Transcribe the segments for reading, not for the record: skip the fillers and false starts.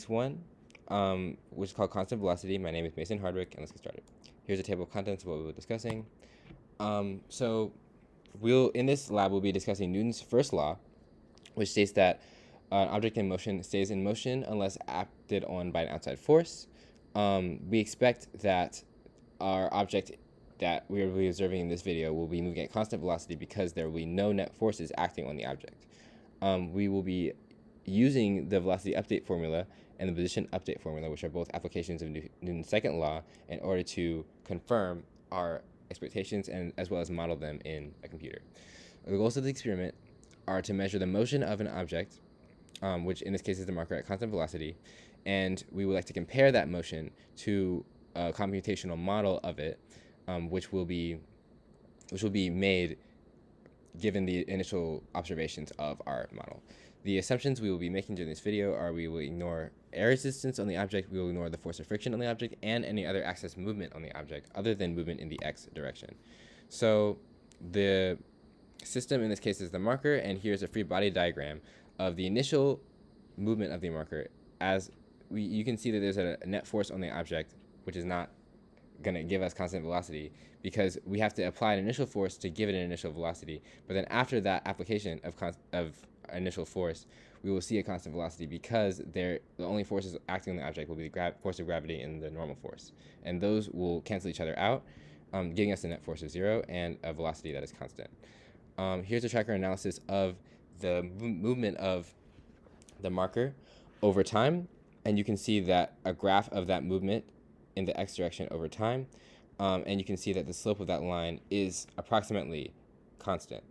1, which is called constant velocity. My name is Mason Hardwick, and let's get started. Here's a table of contents of what we'll be discussing. So in this lab, we'll be discussing Newton's first law, which states that an object in motion stays in motion unless acted on by an outside force. We expect that our object that we will be observing in this video will be moving at constant velocity because there will be no net forces acting on the object. We will be using the velocity update formula and the position update formula, which are both applications of Newton's second law, in order to confirm our expectations and as well as model them in a computer. The goals of the experiment are to measure the motion of an object, which in this case is the marker at constant velocity, and we would like to compare that motion to a computational model of it, which will be made given the initial observations of our model. The assumptions we will be making during this video are we will ignore air resistance on the object, we will ignore the force of friction on the object, and any other axis movement on the object other than movement in the x direction. So the system in this case is the marker, and here's a free body diagram of the initial movement of the marker. You can see that there's a net force on the object, which is not going to give us constant velocity because we have to apply an initial force to give it an initial velocity. But then after that application of initial force, we will see a constant velocity because the only forces acting on the object will be the force of gravity and the normal force. And those will cancel each other out, giving us a net force of 0 and a velocity that is constant. Here's a tracker analysis of the movement of the marker over time. And you can see that a graph of that movement in the x direction over time. And you can see that the slope of that line is approximately constant.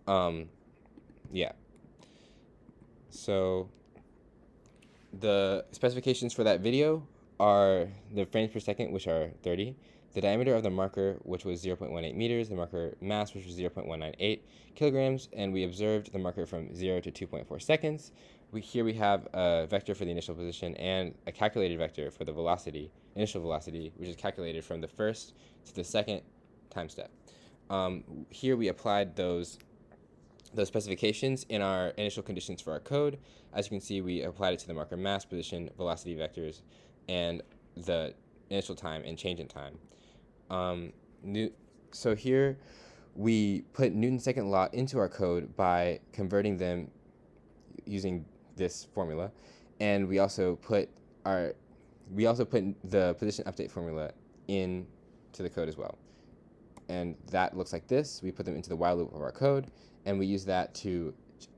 Yeah. So the specifications for that video are the frames per second, which are 30, the diameter of the marker, which was 0.18 meters, the marker mass, which was 0.198 kilograms, and we observed the marker from 0 to 2.4 seconds. Here we have a vector for the initial position and a calculated vector for the velocity, initial velocity, which is calculated from the first to the second time step. Here we applied those specifications in our initial conditions for our code. As you can see, we applied it to the marker mass, position, velocity vectors, and the initial time and change in time. So here we put Newton's second law into our code by converting them using this formula, and we also put the position update formula into the code as well. And that looks like this. We put them into the while loop of our code, and we use that to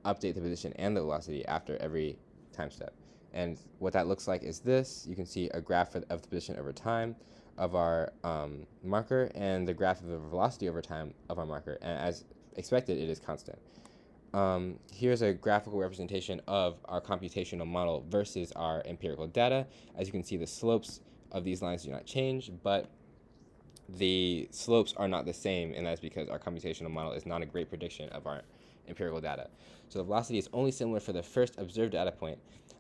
update the position and the velocity after every time step. And what that looks like is this. You can see a graph of the position over time of our marker and the graph of the velocity over time of our marker. And as expected, it is constant. Here's a graphical representation of our computational model versus our empirical data. As you can see, the slopes of these lines do not change, but the slopes are not the same, and that's because our computational model is not a great prediction of our empirical data. So the velocity is only similar for the first observed data point.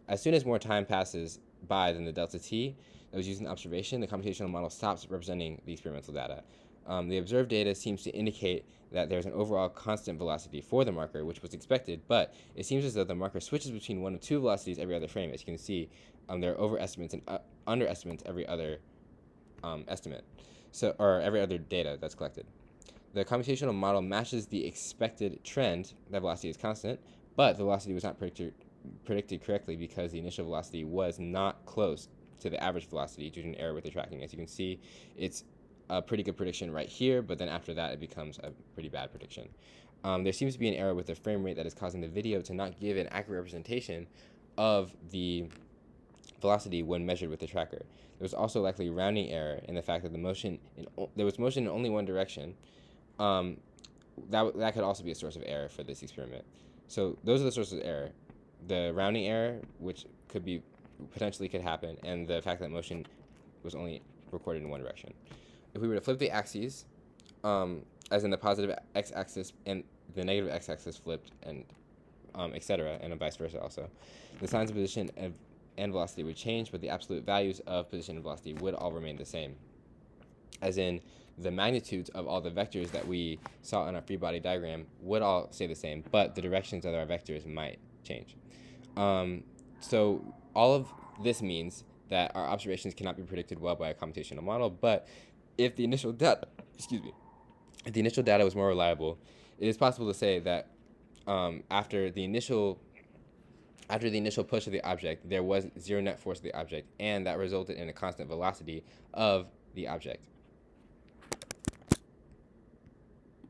As soon as more time passes by than the delta t that was used in observation, the computational model stops representing the experimental data. The observed data seems to indicate that there's an overall constant velocity for the marker, which was expected, but it seems as though the marker switches between one of two velocities every other frame. As you can see, there are overestimates and underestimates every other estimate, or every other data that's collected. The computational model matches the expected trend that velocity is constant, but the velocity was not predicted correctly because the initial velocity was not close to the average velocity due to an error with the tracking. As you can see, it's a pretty good prediction right here, but then after that, it becomes a pretty bad prediction. There seems to be an error with the frame rate that is causing the video to not give an accurate representation of the velocity when measured with the tracker. There was also likely rounding error in the fact that there was motion in only one direction. That could also be a source of error for this experiment. So those are the sources of error: the rounding error, which potentially could happen, and the fact that motion was only recorded in one direction. If we were to flip the axes, as in the positive x-axis and the negative x-axis flipped, and etc., and vice versa also, the signs of position and velocity would change, but the absolute values of position and velocity would all remain the same. As in, the magnitudes of all the vectors that we saw in our free body diagram would all stay the same, but the directions of our vectors might change. So all of this means that our observations cannot be predicted well by a computational model. But if the initial data, if the initial data was more reliable, it is possible to say that after the initial push of the object, there was zero net force of the object, and that resulted in a constant velocity of the object.